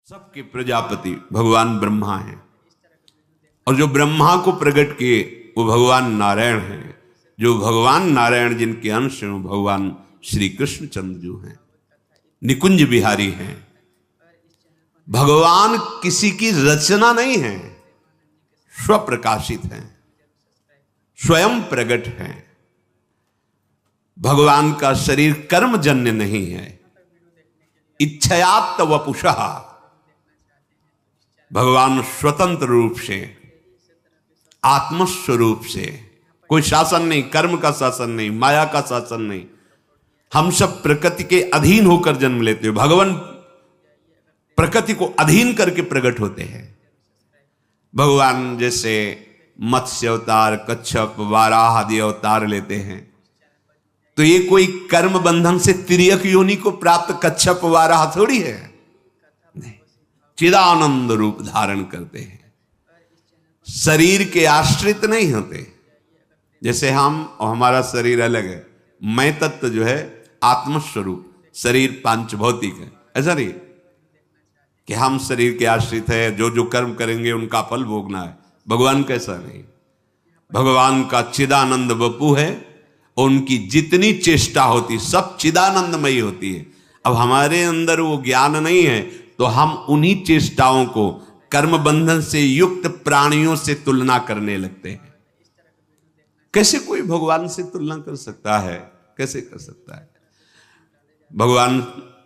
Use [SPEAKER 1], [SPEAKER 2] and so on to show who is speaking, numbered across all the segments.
[SPEAKER 1] सबके प्रजापति भगवान ब्रह्मा हैं और जो ब्रह्मा को प्रकट किए वो भगवान नारायण हैं। जो भगवान नारायण जिनके अंश हैं भगवान श्री कृष्ण चंद्र जो हैं, निकुंज बिहारी हैं। भगवान किसी की रचना नहीं है, स्वप्रकाशित हैं, स्वयं प्रकट हैं। भगवान का शरीर कर्मजन्य नहीं है, इच्छयात वपुषः। भगवान स्वतंत्र रूप से आत्मस्वरूप से, कोई शासन नहीं, कर्म का शासन नहीं, माया का शासन नहीं। हम सब प्रकृति के अधीन होकर जन्म लेते हैं। भगवान प्रकृति को अधीन करके प्रकट होते हैं। भगवान जैसे मत्स्य अवतार, कच्छप, वाराह आदि अवतार लेते हैं तो ये कोई कर्म बंधन से तिर्यक योनि को प्राप्त कच्छप वाराह थोड़ी है, नहीं, चिदानंद रूप धारण करते हैं, शरीर के आश्रित नहीं होते। जैसे हम और हमारा शरीर अलग है। मैं तत्व जो है आत्मस्वरूप, शरीर पांच भौतिक है। ऐसा नहीं कि हम शरीर के आश्रित है, जो जो कर्म करेंगे उनका फल भोगना है। भगवान कैसा नहीं, भगवान का चिदानंद वपु है और उनकी जितनी चेष्टा होती सब चिदानंदमयी होती है। अब हमारे अंदर वो ज्ञान नहीं है तो हम उन्हीं चेष्टाओं को कर्म बंधन से युक्त प्राणियों से तुलना करने लगते हैं। कैसे कोई भगवान से तुलना कर सकता है? कैसे कर सकता है? भगवान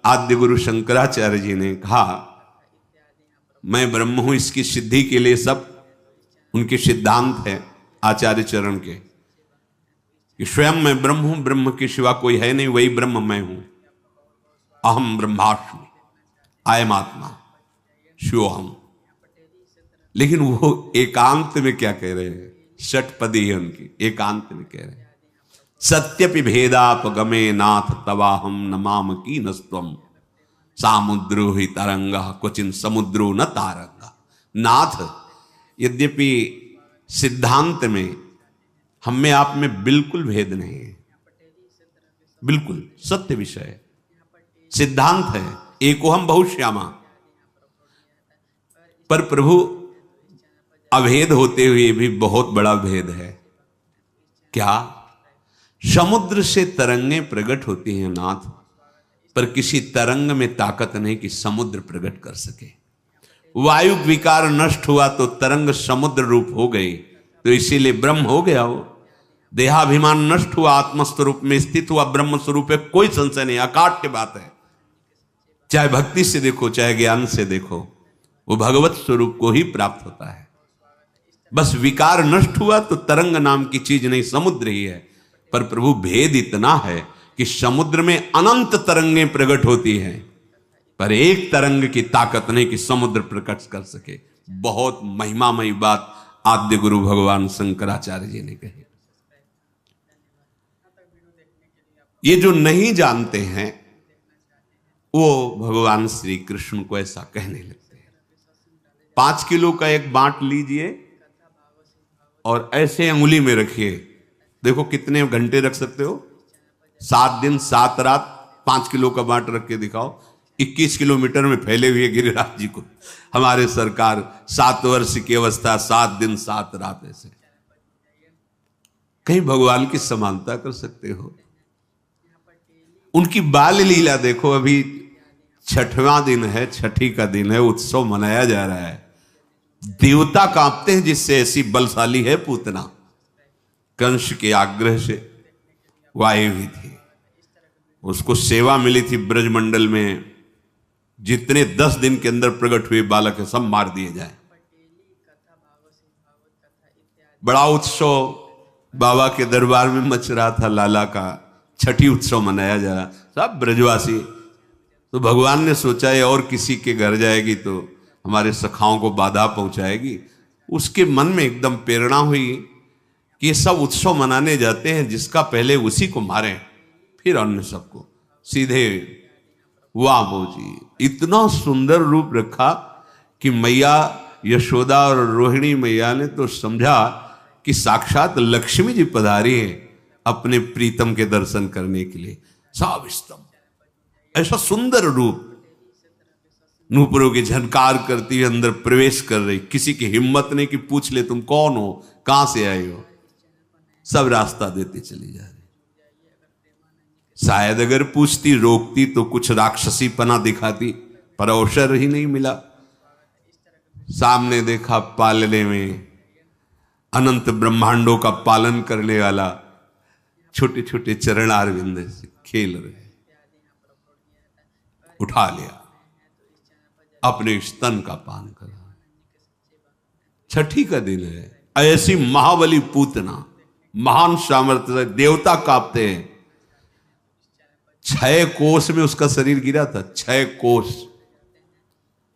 [SPEAKER 1] आद्य गुरु शंकराचार्य जी ने कहा मैं ब्रह्म हूं, इसकी सिद्धि के लिए सब उनके सिद्धांत हैं आचार्य चरण के कि स्वयं मैं ब्रह्म हूं, ब्रह्म के सिवा कोई है नहीं, वही ब्रह्म मैं हूं। अहम ब्रह्मास्मि, अयम आत्मा शिवोहम। लेकिन वो एकांत में क्या कह रहे हैं? षटपदी है उनकी, एकांत में कह रहे हैं सत्यपि भेदापगमे नाथ तवाहम नमाम की नस्तम सामुद्रो ही तरंगा क्वचिन समुद्रो न तारंगा। नाथ, यद्यपि सिद्धांत में हम में आप में बिल्कुल भेद नहीं है, बिल्कुल सत्य विषय है, सिद्धांत है, एकोहम बहुश्यामा। पर प्रभु अभेद होते हुए भी बहुत बड़ा भेद है। क्या? समुद्र से तरंगें प्रकट होती हैं नाथ, पर किसी तरंग में ताकत नहीं कि समुद्र प्रकट कर सके। वायु विकार नष्ट हुआ तो तरंग समुद्र रूप हो गई, तो इसीलिए ब्रह्म हो गया वो। देहाभिमान नष्ट हुआ, आत्मस्वरूप में स्थित हुआ, ब्रह्म स्वरूप है, कोई संशय नहीं, अकाट्य बात है। चाहे भक्ति से देखो चाहे ज्ञान से देखो, वो भगवत स्वरूप को ही प्राप्त होता है। बस विकार नष्ट हुआ तो तरंग नाम की चीज नहीं, समुद्र ही है। पर प्रभु भेद इतना है कि समुद्र में अनंत तरंगें प्रकट होती हैं, पर एक तरंग की ताकत नहीं कि समुद्र प्रकट कर सके। बहुत महिमामयी बात आद्य गुरु भगवान शंकराचार्य जी ने कही। ये जो नहीं जानते हैं वो भगवान श्री कृष्ण को ऐसा कहने लगते हैं। 5 किलो का एक बांट लीजिए और ऐसे अंगुली में रखिए, देखो कितने घंटे रख सकते हो? 7 दिन 7 रात 5 किलो का बांट रख के दिखाओ। 21 किलोमीटर में फैले हुए गिरिराज जी को हमारे सरकार 7 वर्ष की अवस्था 7 दिन 7 रात ऐसे कहीं भगवान की समानता कर सकते हो? उनकी बाल लीला देखो। अभी 6वां दिन है, छठी का दिन है, उत्सव मनाया जा रहा है। देवता कांपते हैं जिससे ऐसी बलशाली है पूतना। कंस के आग्रह से वायु हुई थी, उसको सेवा मिली थी ब्रजमंडल में, जितने 10 दिन के अंदर प्रकट हुए बालक है सब मार दिए जाए। बड़ा उत्सव बाबा के दरबार में मच रहा था, लाला का छठी उत्सव मनाया जा रहा, सब ब्रजवासी। तो भगवान ने सोचा है और किसी के घर जाएगी तो हमारे सखाओं को बाधा पहुंचाएगी। उसके मन में एकदम प्रेरणा हुई कि ये सब उत्सव मनाने जाते हैं, जिसका पहले उसी को मारें फिर अन्य सबको। सीधे वाह वो जी, इतना सुंदर रूप रखा कि मैया यशोदा और रोहिणी मैया ने तो समझा कि साक्षात लक्ष्मी जी पधारी है अपने प्रीतम के दर्शन करने के लिए। सब स्तंभ, ऐसा सुंदर रूप। नूपुरों की झनकार करती हुई अंदर प्रवेश कर रही, किसी की हिम्मत नहीं कि पूछ ले तुम कौन हो, कहां से आए हो, सब रास्ता देते चली जा रही। शायद अगर पूछती, रोकती तो कुछ राक्षसी पना दिखाती, पर अवसर ही नहीं मिला। सामने देखा पालने में अनंत ब्रह्मांडों का पालन करने वाला छोटे छोटे चरणारविंद से खेल रहे, उठा लिया, अपने स्तन का पान करा। छठी का दिन है, ऐसी महाबली पूतना, महान सामर्थ्य, देवता कांपते हैं। 6 कोस में उसका शरीर गिरा था, 6 कोस।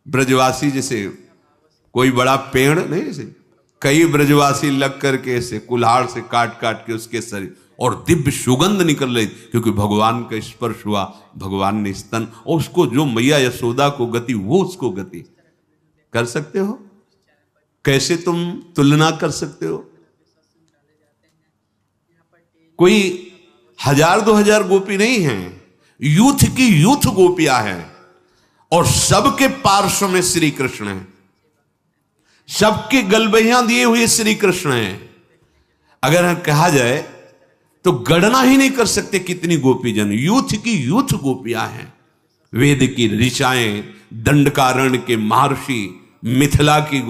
[SPEAKER 1] ब्रजवासी जैसे कोई बड़ा पेड़ नहीं, जैसे कई ब्रजवासी लग करके ऐसे कुल्हाड़ से काट काट के उसके शरीर, और दिव्य सुगंध निकल रही, क्योंकि भगवान का स्पर्श हुआ, भगवान ने स्तन, और उसको जो मैया यशोदा को गति, वो उसको गति। कर सकते हो? कैसे तुम तुलना कर सकते हो? कोई 1000-2000 गोपी नहीं है, यूथ की यूथ गोपियां हैं, और सबके पार्श्व में श्री कृष्ण है, सबके गलबहियां दिए हुए श्री कृष्ण हैं। अगर कहा जाए तो गणना ही नहीं कर सकते कितनी गोपीजन, यूथ की यूथ गोपियां हैं। वेद की ऋचाएं, दंडकारण्य के महर्षि, मिथिला की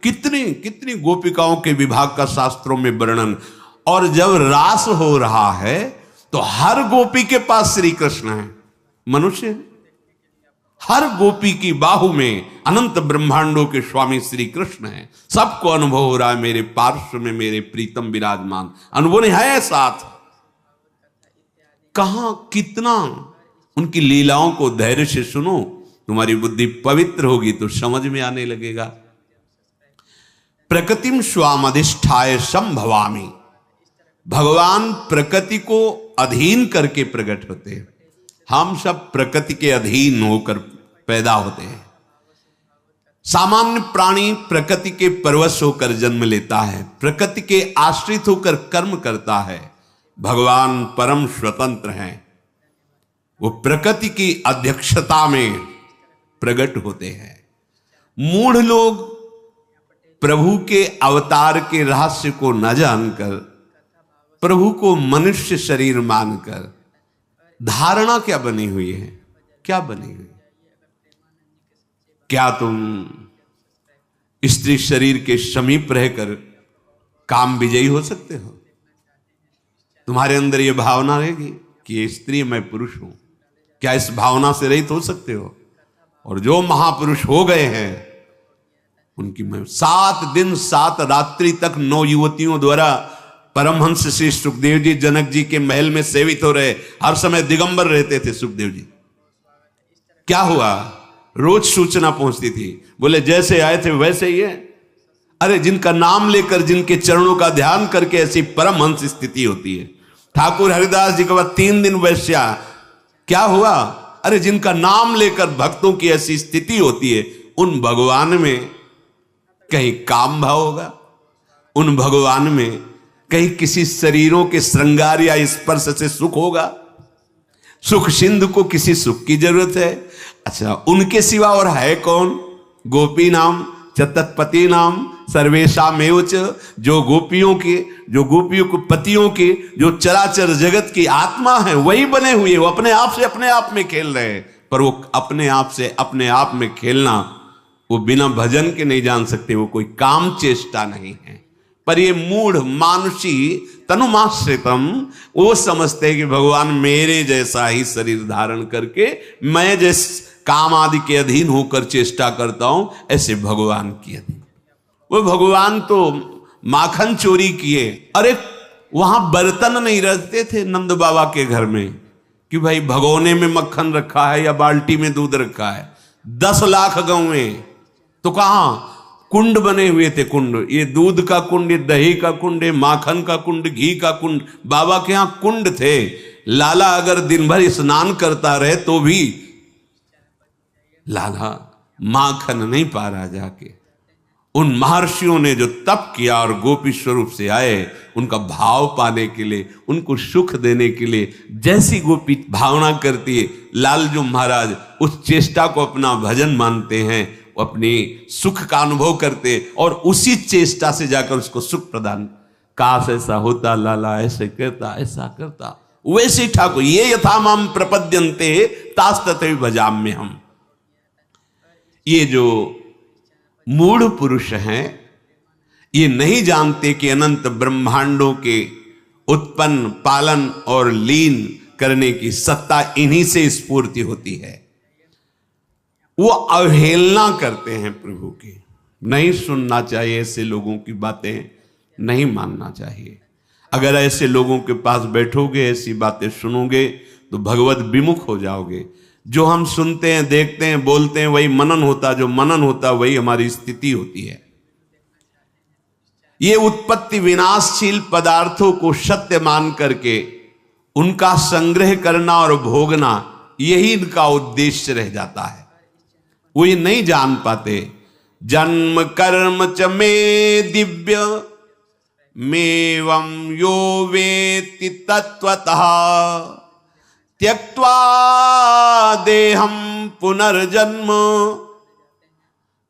[SPEAKER 1] कितनी कितनी गोपिकाओं के विभाग का शास्त्रों में वर्णन। और जब रास हो रहा है तो हर गोपी के पास श्री कृष्ण है, मनुष्य है। हर गोपी की बाहु में अनंत ब्रह्मांडों के स्वामी श्री कृष्ण है। सबको अनुभव हो रहा है, मेरे पार्श्व में मेरे प्रीतम विराजमान, अनुभव नहीं है साथ। कहां कितना उनकी लीलाओं को धैर्य से सुनो, तुम्हारी बुद्धि पवित्र होगी तो समझ में आने लगेगा। प्रकृतिम स्वामधिष्ठाय संभवामि, भगवान प्रकृति को अधीन करके प्रकट होते हैं। हम सब प्रकृति के अधीन होकर पैदा होते हैं। सामान्य प्राणी प्रकृति के परवश होकर जन्म लेता है, प्रकृति के आश्रित होकर कर्म करता है। भगवान परम स्वतंत्र हैं, वो प्रकृति की अध्यक्षता में प्रकट होते हैं। मूढ़ लोग प्रभु के अवतार के रहस्य को न जानकर, प्रभु को मनुष्य शरीर मानकर धारणा क्या बनी हुई है, क्या बनी हुई? क्या तुम स्त्री शरीर के समीप रहकर काम विजयी हो सकते हो? तुम्हारे अंदर यह भावना रहेगी कि ये स्त्री मैं पुरुष हूं, क्या इस भावना से रहित हो सकते हो? और जो महापुरुष हो गए हैं उनकी मैं 7 दिन 7 रात्रि तक 9 युवतियों द्वारा परमहंस श्री सुखदेव जी जनक जी के महल में सेवित हो रहे, हर समय दिगंबर रहते थे सुखदेव जी। क्या हुआ? रोज सूचना पहुंचती थी, बोले जैसे आए थे वैसे ही है। अरे जिनका नाम लेकर, जिनके चरणों का ध्यान करके ऐसी परमहंस स्थिति होती है। ठाकुर हरिदास जी के बाद 3 दिन वैश्या, क्या हुआ? अरे जिनका नाम लेकर भक्तों की ऐसी स्थिति होती है, उन भगवान में कहीं काम भाव होगा? उन भगवान में कहीं किसी शरीरों के श्रृंगार या स्पर्श से सुख होगा? सुख सिंधु को किसी सुख की जरूरत है? अच्छा, उनके सिवा और है कौन? गोपी नाम च तत्पति नाम सर्वेशामेव च, जो गोपियों को पतियों के, जो चराचर जगत की आत्मा है, वही बने हुए, वो अपने आप में खेल रहे हैं। पर वो अपने आप से अपने आप में खेलना, वो बिना भजन के नहीं जान सकते, वो कोई काम चेष्टा नहीं है। पर ये मूढ़ मानुषी तनुमाश्रितम, वो समझते हैं कि भगवान मेरे जैसा ही शरीर धारण करके, मैं जिस काम आदि के अधीन होकर चेष्टा करता हूं, ऐसे भगवान के अधीन। वो भगवान तो माखन चोरी किए। अरे वहां बर्तन नहीं रखते थे नंद बाबा के घर में कि भाई भगोने में मक्खन रखा है या बाल्टी में दूध रखा है। 10 लाख गौएं, तो कहां कुंड बने हुए थे। कुंड, ये दूध का कुंड, ये दही का कुंड, ये माखन का कुंड, घी का कुंड, बाबा के यहां कुंड थे। लाला अगर दिन भर स्नान करता रहे तो भी लाला माखन नहीं पा रहा जाके, उन महर्षियों ने जो तप किया और गोपी स्वरूप से आए, उनका भाव पाने के लिए, उनको सुख देने के लिए, जैसी गोपी भावना करती है, लालजू महाराज उस चेष्टा को अपना भजन मानते हैं, वो अपनी सुख का अनुभव करते और उसी चेष्टा से जाकर उसको सुख प्रदान। काश ऐसा होता, लाला ऐसे करता, ऐसा करता, वैसे ठाकुर ये यथा माम प्रपद्यन्ते तास तथैव भजाम्य हम। ये जो मूढ़ पुरुष हैं, ये नहीं जानते कि अनंत ब्रह्मांडों के उत्पन्न, पालन और लीन करने की सत्ता इन्हीं से स्फूर्ति होती है। वो अवहेलना करते हैं प्रभु की। नहीं सुनना चाहिए ऐसे लोगों की बातें, नहीं मानना चाहिए। अगर ऐसे लोगों के पास बैठोगे, ऐसी बातें सुनोगे तो भगवत विमुख हो जाओगे। जो हम सुनते हैं, देखते हैं, बोलते हैं, वही मनन होता, जो मनन होता वही हमारी स्थिति होती है। ये उत्पत्ति विनाशशील पदार्थों को सत्य मान करके उनका संग्रह करना और भोगना, यही इनका उद्देश्य रह जाता है। वो ये नहीं जान पाते। जन्म कर्म च मे दिव्य मेवं यो वेत्ति तत्वतः त्यक्त्वा देहं पुनर्जन्म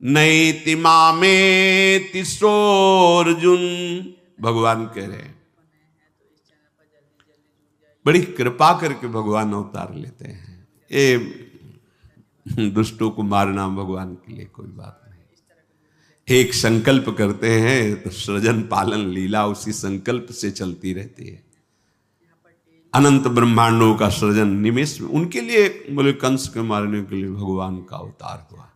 [SPEAKER 1] नैति मामेति सोऽर्जुन। भगवान कह रहे हैं, बड़ी कृपा करके भगवान अवतार लेते हैं। ये दुष्टों को मारना भगवान के लिए कोई बात नहीं। एक संकल्प करते हैं तो सृजन पालन लीला उसी संकल्प से चलती रहती है। अनंत ब्रह्मांडों का सृजन निमेष में, उनके लिए बोले कंस को मारने के लिए भगवान का अवतार हुआ,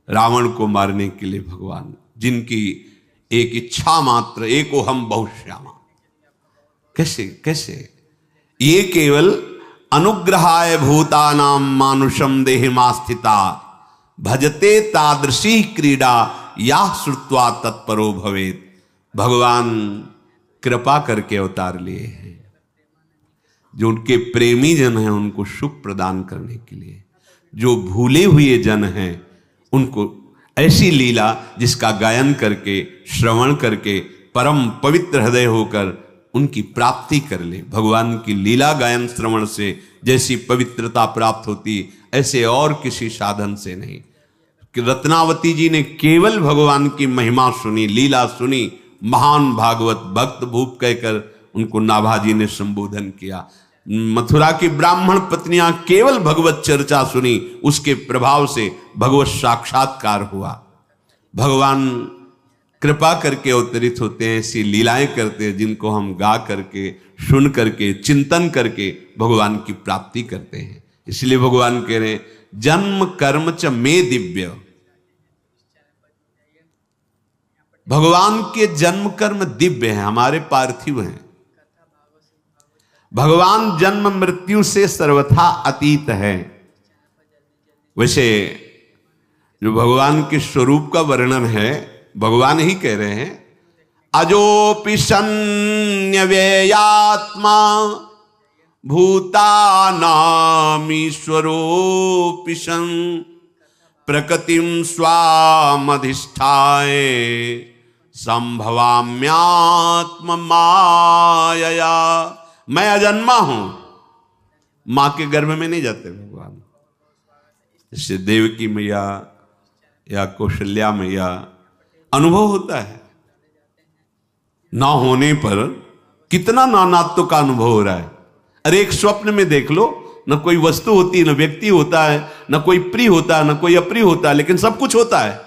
[SPEAKER 1] रावण को मारने के लिए भगवान, जिनकी एक इच्छा मात्र, एको हम बहुश्यामा। कैसे कैसे ये केवल अनुग्रहाय भूतानां मानुषम देहिमास्थिता भजते तादृशी क्रीडा या श्रुत्वा तत्परो भवेत। भगवान कृपा करके अवतार लिए हैं, जो उनके प्रेमी जन हैं उनको सुख प्रदान करने के लिए, जो भूले हुए जन हैं उनको ऐसी लीला जिसका गायन करके, श्रवण करके परम पवित्र हृदय होकर उनकी प्राप्ति कर ले। भगवान की लीला गायन श्रवण से जैसी पवित्रता प्राप्त होती, ऐसे और किसी साधन से नहीं। कि रत्नावती जी ने केवल भगवान की महिमा सुनी, लीला सुनी, महान भागवत भक्त भूप कहकर उनको नाभाजी ने संबोधन किया। मथुरा की ब्राह्मण पत्नियां केवल भगवत चर्चा सुनी, उसके प्रभाव से भगवत साक्षात्कार हुआ। भगवान कृपा करके अवतरित होते हैं, ऐसी लीलाएं करते हैं जिनको हम गा करके, सुन करके, चिंतन करके भगवान की प्राप्ति करते हैं। इसलिए भगवान कह रहे हैं जन्म कर्म च मे दिव्य। भगवान के जन्म कर्म दिव्य हैं, हमारे पार्थिव हैं। भगवान जन्म मृत्यु से सर्वथा अतीत है। वैसे जो भगवान के स्वरूप का वर्णन है, भगवान ही कह रहे हैं अजोपि सन्न्यव्ययात्मा भूतानामीश्वरोऽपि सन् प्रकृतिं स्वामधिष्ठाय संभवाम्यात्म मायया। मैं अजन्मा हूं, मां के गर्भ में नहीं जाते भगवान। इससे देवकी मैया या कौशल्या मैया अनुभव होता है। ना होने पर कितना नानात्व का अनुभव हो रहा है। अरे एक स्वप्न में देख लो, न कोई वस्तु होती है, न व्यक्ति होता है, न कोई प्रिय होता है, न कोई अप्रिय होता है, लेकिन सब कुछ होता है।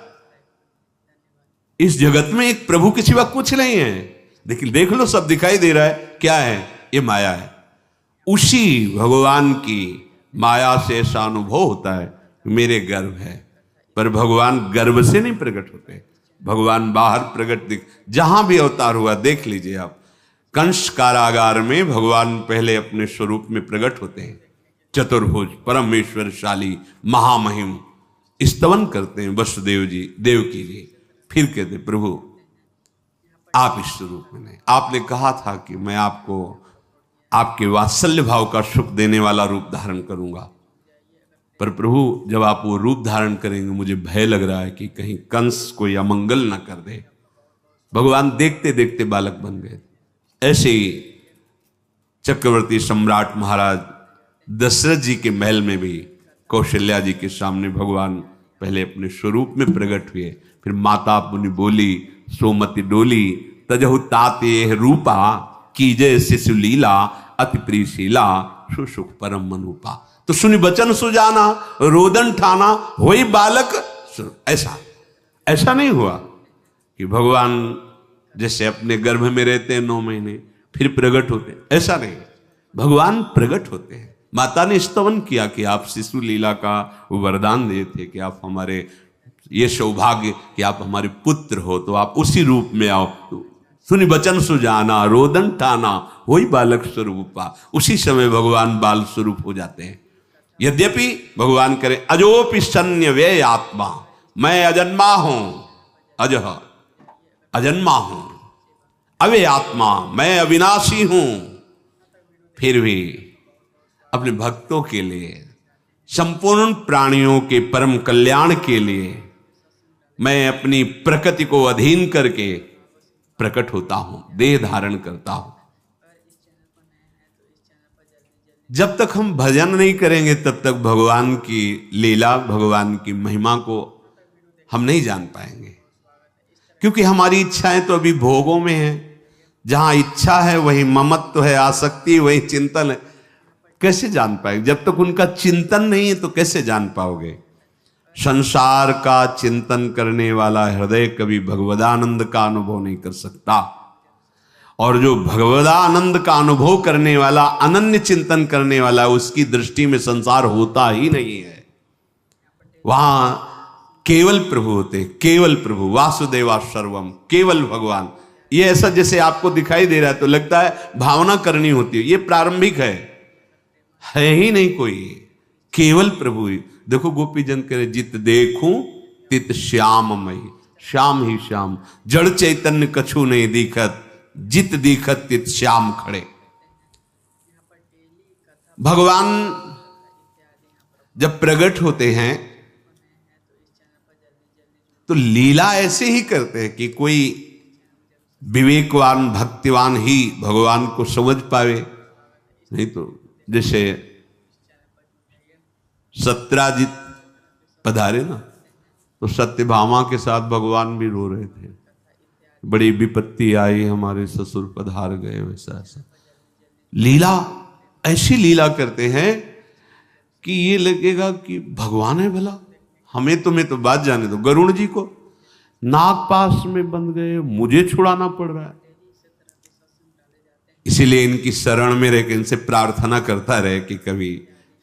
[SPEAKER 1] इस जगत में एक प्रभु के सिवा कुछ नहीं है। लेकिन देख लो, सब दिखाई दे रहा है, क्या है? ये माया है। उसी भगवान की माया से ऐसा अनुभव होता है मेरे गर्भ है, पर भगवान गर्भ से नहीं प्रकट होते। भगवान बाहर प्रकट जहां भी अवतार हुआ देख लीजिए आप। कंस कारागार में भगवान पहले अपने स्वरूप में प्रकट होते हैं, चतुर्भुज परमेश्वरशाली महामहिम, स्तवन करते हैं वसुदेव जी, देवकी जी। फिर कहते प्रभु आप इस स्वरूप में नहीं, आपने कहा था कि मैं आपको आपके वात्सल्य भाव का सुख देने वाला रूप धारण करूंगा। पर प्रभु जब आप वो रूप धारण करेंगे मुझे भय लग रहा है कि कहीं कंस कोई अमंगल ना कर दे। भगवान देखते देखते बालक बन गए। ऐसे ही चक्रवर्ती सम्राट महाराज दशरथ जी के महल में भी कौशल्या जी के सामने भगवान पहले अपने स्वरूप में प्रकट हुए, फिर माता मुनि बोली सोमति डोली तजहु ताते रूपा कीजय शिशु लीला अति प्रीशीला सुसुख परम मनुपा। तो सुनि बचन सुजाना रोदन ठाना होई बालक। ऐसा नहीं हुआ कि भगवान जैसे अपने गर्भ में रहते हैं 9 महीने फिर प्रकट होते हैं, ऐसा नहीं। भगवान प्रकट होते हैं। माता ने स्तवन किया कि आप शिशु लीला का वरदान दिए थे कि आप हमारे ये सौभाग्य कि आप हमारे पुत्र हो, तो आप उसी रूप में आओ। सुनि बचन सुजाना रोदन ठाना वही बालक स्वरूपा। उसी समय भगवान बाल स्वरूप हो जाते हैं। यद्यपि भगवान करे अजोपि सन्य व्यय आत्मा, मैं अजन्मा हूं, अजह अजन्मा हूं, अव्यय आत्मा, मैं अविनाशी हूं, फिर भी अपने भक्तों के लिए, संपूर्ण प्राणियों के परम कल्याण के लिए मैं अपनी प्रकृति को अधीन करके प्रकट होता हूं, देह धारण करता हूं। जब तक हम भजन नहीं करेंगे तब तक भगवान की लीला, भगवान की महिमा को हम नहीं जान पाएंगे, क्योंकि हमारी इच्छाएं तो अभी भोगों में है। जहां इच्छा है वही ममत्व है, आसक्ति वही चिंतन है। कैसे जान पाएंगे? जब तक उनका चिंतन नहीं है तो कैसे जान पाओगे? संसार का चिंतन करने वाला हृदय कभी भगवदानंद का अनुभव नहीं कर सकता, और जो भगवदानंद का अनुभव करने वाला, अनन्य चिंतन करने वाला, उसकी दृष्टि में संसार होता ही नहीं है। वहां केवल प्रभु होते, केवल प्रभु, वासुदेवा सर्वम, केवल भगवान। ये ऐसा जैसे आपको दिखाई दे रहा है तो लगता है भावना करनी होती है, ये प्रारंभिक है ही नहीं कोई, केवल प्रभु ही। देखो गोपी जन करे जित देखूं तित श्याममयी, श्याम ही श्याम, जड़ चैतन्य कछु नहीं दिखत, जित दिखत तित श्याम खड़े। भगवान जब प्रकट होते हैं तो लीला ऐसे ही करते हैं कि कोई विवेकवान भक्तिवान ही भगवान को समझ पावे, नहीं तो जैसे सत्यराजित पधारे ना तो सत्यभामा के साथ भगवान भी रो रहे थे, बड़ी विपत्ति आई, हमारे ससुर पधार गए, वैसा ऐसा। लीला ऐसी लीला करते हैं कि ये लगेगा कि भगवान है भला। हमें तो बात जाने दो, गरुड़ जी को नागपाश में बंद गए, मुझे छुड़ाना पड़ रहा है। इसीलिए इनकी शरण में रह के इनसे प्रार्थना करता रहे कि कभी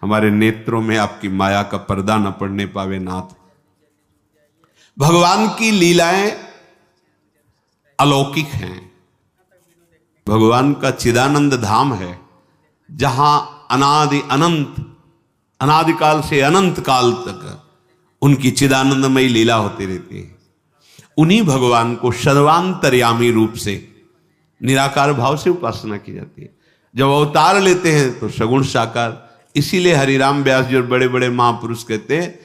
[SPEAKER 1] हमारे नेत्रों में आपकी माया का पर्दा न पड़ने पावे नाथ। भगवान की लीलाएं अलौकिक हैं। भगवान का चिदानंद धाम है जहां अनादि अनंत, अनादिकाल से अनंत काल तक उनकी चिदानंदमयी लीला होती रहती है। उन्हीं भगवान को सर्वांतर्यामी रूप से निराकार भाव से उपासना की जाती है। जब अवतार लेते हैं तो सगुण साकार। इसीलिए हरिराम व्यास जी और बड़े बड़े महापुरुष कहते हैं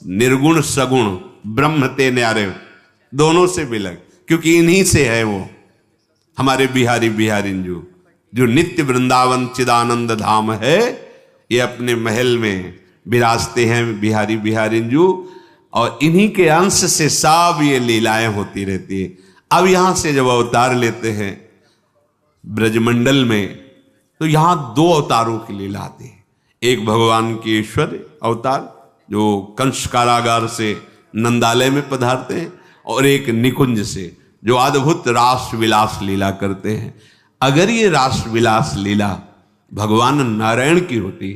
[SPEAKER 1] निर्गुण सगुण ब्रह्म ते न्यारे, दोनों से विलग, क्योंकि इन्हीं से है वो हमारे बिहारी बिहारिंजू, जो नित्य वृंदावन चिदानंद धाम है। ये अपने महल में विराजते हैं बिहारी बिहारिंजू, और इन्हीं के अंश से सब ये लीलाएं होती रहती है। अब यहां से जब अवतार लेते हैं ब्रजमंडल में तो यहां 2 अवतारों की लीला आती है। एक भगवान के ईश्वर अवतार जो कंस कारागार से नंदालय में पधारते हैं, और एक निकुंज से जो अद्भुत रास विलास लीला करते हैं। अगर ये रास विलास लीला भगवान नारायण की होती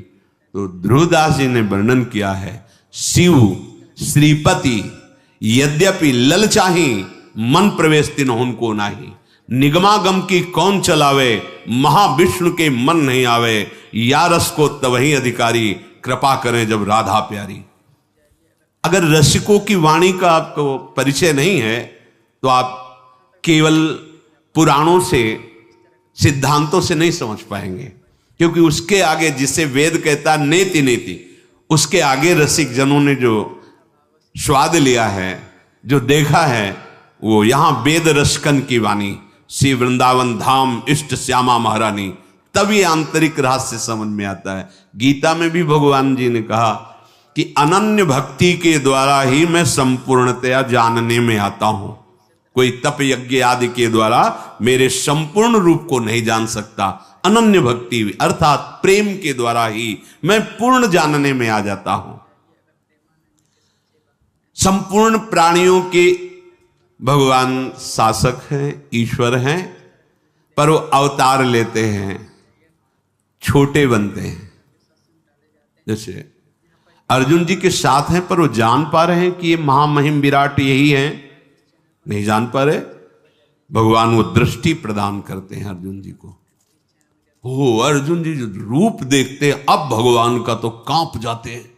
[SPEAKER 1] तो ध्रुवदास जी ने वर्णन किया है, शिव श्रीपति यद्यपि ललचाही मन प्रवेश तिन उनको नाही, निगमागम की कौन चलावे महाविष्णु के मन नहीं आवे, या रस को तवही अधिकारी कृपा करें जब राधा प्यारी। अगर रसिकों की वाणी का आपको परिचय नहीं है तो आप केवल पुराणों से, सिद्धांतों से नहीं समझ पाएंगे, क्योंकि उसके आगे जिसे वेद कहता नेति नेति, उसके आगे रसिक जनों ने जो स्वाद लिया है, जो देखा है, वो यहां वेद रसकन की वाणी, श्री वृंदावन धाम इष्ट श्यामा महारानी, तब ये आंतरिक रहस्य समझ में आता है। गीता में भी भगवान जी ने कहा कि अनन्य भक्ति के द्वारा ही मैं संपूर्णतया जानने में आता हूं। कोई तप यज्ञ आदि के द्वारा मेरे संपूर्ण रूप को नहीं जान सकता। अनन्य भक्ति अर्थात प्रेम के द्वारा ही मैं पूर्ण जानने में आ जाता हूं। संपूर्ण प्राणियों के भगवान शासक हैं, ईश्वर हैं, पर वो अवतार लेते हैं, छोटे बनते हैं। जैसे अर्जुन जी के साथ हैं, पर वो जान पा रहे हैं कि ये महामहिम विराट यही हैं? नहीं जान पा रहे। भगवान वो दृष्टि प्रदान करते हैं अर्जुन जी को। ओ अर्जुन जी जो रूप देखते हैं अब भगवान का तो कांप जाते हैं।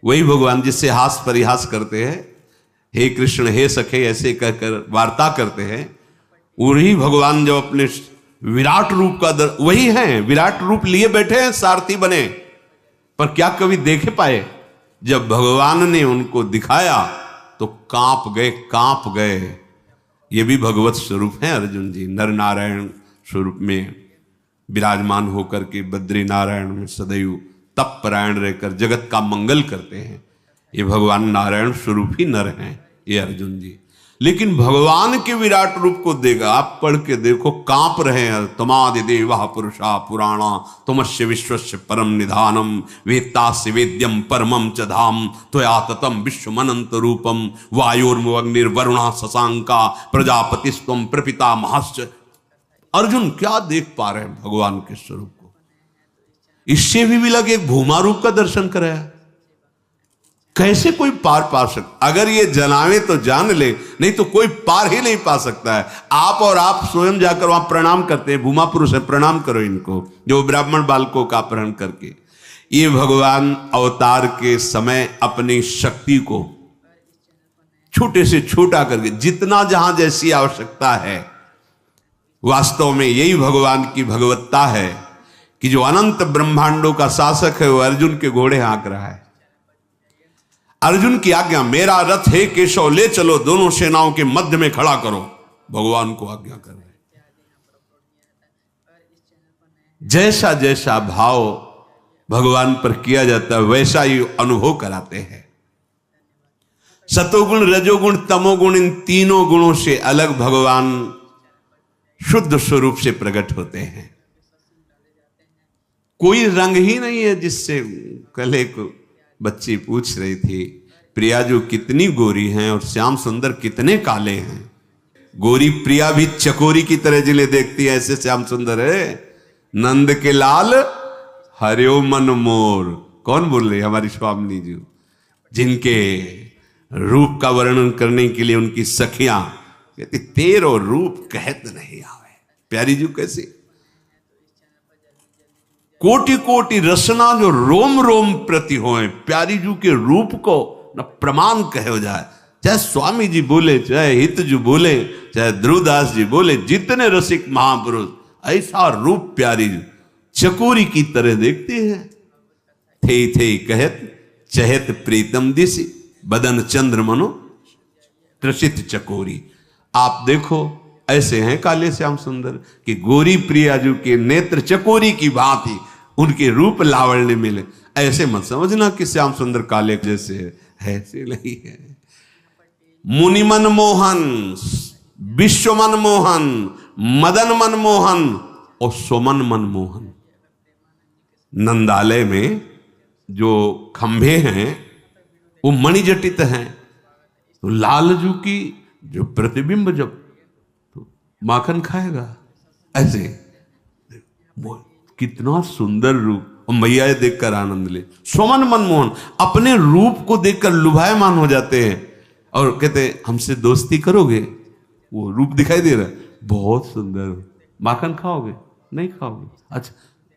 [SPEAKER 1] वही भगवान जिससे हास परिहास करते हैं, हे कृष्ण हे सखे ऐसे कहकर वार्ता करते हैं, वही भगवान जब अपने विराट रूप का वही हैं, विराट रूप लिए बैठे हैं, सारथी बने, पर क्या कभी देखे पाए? जब भगवान ने उनको दिखाया तो कांप गए। ये भी भगवत स्वरूप है अर्जुन जी, नर नारायण स्वरूप में विराजमान होकर के बद्री नारायण में सदैव तप परायण रहकर जगत का मंगल करते हैं। ये भगवान नारायण स्वरूप ही नर हैं ये अर्जुन जी। लेकिन भगवान के विराट रूप को देखा, आप पढ़ के देखो, कांप रहे हैं। तमादि देवा पुरुषा पुराणा तुमस्य विश्वस्य परम निधानम वेत्तास्य वेद्यम परमम च धाम त्वया ततम विश्वमनंत रूपम वायुर्मुवग्निर्वरुणा शशांका प्रजापतिस्त्वं प्रपिता महश्च। अर्जुन क्या देख पा रहे हैं भगवान के स्वरूप को। इससे भी लगे एक भूमा रूप का दर्शन कराया। कैसे कोई पार पा सकता? अगर ये जनावे तो जान ले, नहीं तो कोई पार ही नहीं पा सकता है। आप और आप स्वयं जाकर वहां प्रणाम करते हैं, भूमा पुरुष है, प्रणाम करो इनको, जो ब्राह्मण बालकों का अपहरण करके। ये भगवान अवतार के समय अपनी शक्ति को छोटे से छोटा करके, जितना जहां जैसी आवश्यकता है, वास्तव में यही भगवान की भगवत्ता है कि जो अनंत ब्रह्मांडों का शासक है वो अर्जुन के घोड़े हाँक रहा है। अर्जुन की आज्ञा, मेरा रथ है केशव ले चलो, दोनों सेनाओं के मध्य में खड़ा करो, भगवान को आज्ञा कर रहे। जैसा जैसा भाव भगवान पर किया जाता है वैसा ही अनुभव कराते हैं। सतोगुण रजोगुण तमोगुण, इन तीनों गुणों से अलग भगवान शुद्ध स्वरूप से प्रकट होते हैं। कोई रंग ही नहीं है जिससे, कल एक बच्ची पूछ रही थी, प्रिया जो कितनी गोरी हैं और श्याम सुंदर कितने काले हैं। गोरी प्रिया भी चकोरी की तरह जिन्हें देखती है ऐसे श्याम सुंदर है। नंद के लाल हरियो मन मोर, कौन बोल रही? हमारी स्वामिनी जी, जिनके रूप का वर्णन करने के लिए उनकी सखियां कहती तेरो रूप कहत नहीं आवे। प्यारी जी कैसे कोटि कोटि रसना जो रोम रोम प्रति होए, प्यारी जू के रूप को न प्रमाण कहे जाए। चाहे स्वामी जी बोले, चाहे हित जी बोले, चाहे ध्रुवदास जी बोले, जितने रसिक महापुरुष, ऐसा रूप प्यारी जी चकोरी की तरह देखते हैं। थे कहत चहत प्रीतम दिशि बदन चंद्र मनो त्रसित चकोरी। आप देखो ऐसे हैं काले श्याम सुंदर कि गोरी प्रियाजू के नेत्र चकोरी की भांति उनके रूप लावण्य मिले। ऐसे मत समझना कि श्याम सुंदर काले जैसे है, ऐसे नहीं है। मुनि मन मोहन, विश्व मन मोहन, मदन मन मोहन और सुमन मन मोहन। नंदालय में जो खंभे हैं वो मणिजटित हैं, तो लालजू की जो प्रतिबिंब जब तो माखन खाएगा, ऐसे कितना सुंदर रूप। और मैया देखकर आनंद ले। स्वमन मनमोहन, अपने रूप को देखकर लुभायमान हो जाते हैं और कहते हैं हमसे दोस्ती करोगे? वो रूप दिखाई दे रहा है, बहुत सुंदर, माखन खाओगे? नहीं खाओगे। अच्छा,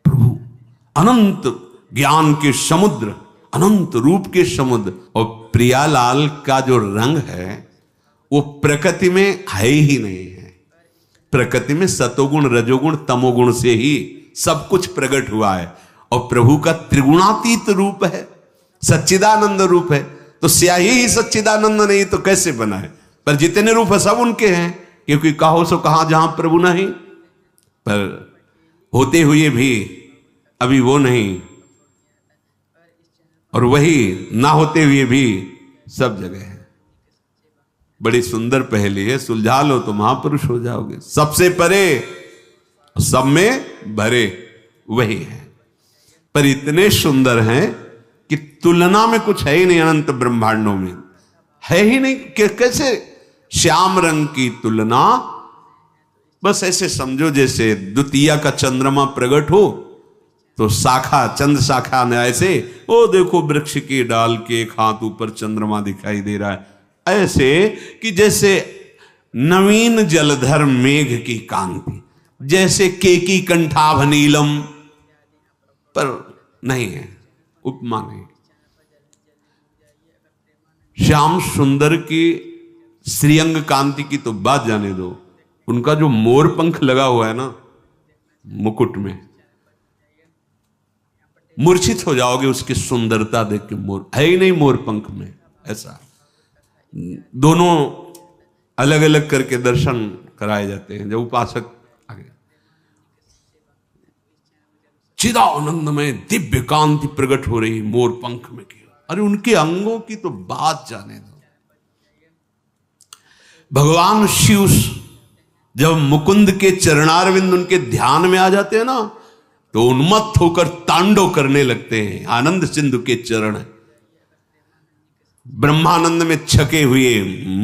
[SPEAKER 1] प्रभु अनंत ज्ञान के समुद्र, अनंत रूप के समुद्र। और प्रियालाल का जो रंग है वो प्रकृति में है ही नहीं है। प्रकृति में सतोगुण रजोगुण तमोगुण से ही सब कुछ प्रकट हुआ है। और प्रभु का त्रिगुणातीत रूप है, सच्चिदानंद रूप है, तो स्याही ही सच्चिदानंद नहीं तो कैसे बना है? पर जितने रूप है सब उनके हैं, क्योंकि कहो सो कहा जहां प्रभु नहीं, पर होते हुए भी अभी वो नहीं, और वही ना होते हुए भी सब जगह है। बड़ी सुंदर पहेली है, सुलझा लो तो महापुरुष हो जाओगे। सबसे परे सब में भरे वही है, पर इतने सुंदर हैं कि तुलना में कुछ है ही नहीं। अनंत ब्रह्मांडों में है ही नहीं कि कैसे श्याम रंग की तुलना। बस ऐसे समझो जैसे द्वितीया का चंद्रमा प्रकट हो तो शाखा चंद्र शाखा में ऐसे, ओ देखो वृक्ष की डाल के एक हाथ ऊपर चंद्रमा दिखाई दे रहा है, ऐसे कि जैसे नवीन जलधर मेघ की कांति, जैसे केकी कंठाभ नीलम, पर नहीं है, उपमा नहीं। श्याम सुंदर की श्रीअंग कांति की तो बात जाने दो, उनका जो मोर पंख लगा हुआ है ना मुकुट में, मूर्छित हो जाओगे उसकी सुंदरता देख के। मोर है ही नहीं मोर पंख में ऐसा। दोनों अलग अलग करके दर्शन कराए जाते हैं जब उपासक आगे। चिदानंद में दिव्य कांति प्रकट हो रही मोर पंख में की, अरे उनके अंगों की तो बात जाने दो। भगवान शिव जब मुकुंद के चरणारविंद उनके ध्यान में आ जाते हैं ना तो उन्मत्त होकर तांडव करने लगते हैं। आनंद सिंधु के चरण ब्रह्मानंद में छके हुए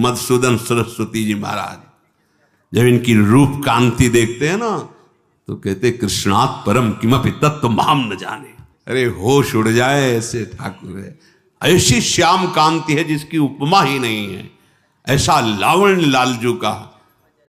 [SPEAKER 1] मधुसूदन सरस्वती जी महाराज जब इनकी रूप कांति देखते हैं ना तो कहते कृष्णात् परम किमपि तत्व महाम न जाने। अरे होश उड़ जाए, ऐसे ठाकुर है, ऐसी श्याम कांति है जिसकी उपमा ही नहीं है। ऐसा लावण्य लालजू का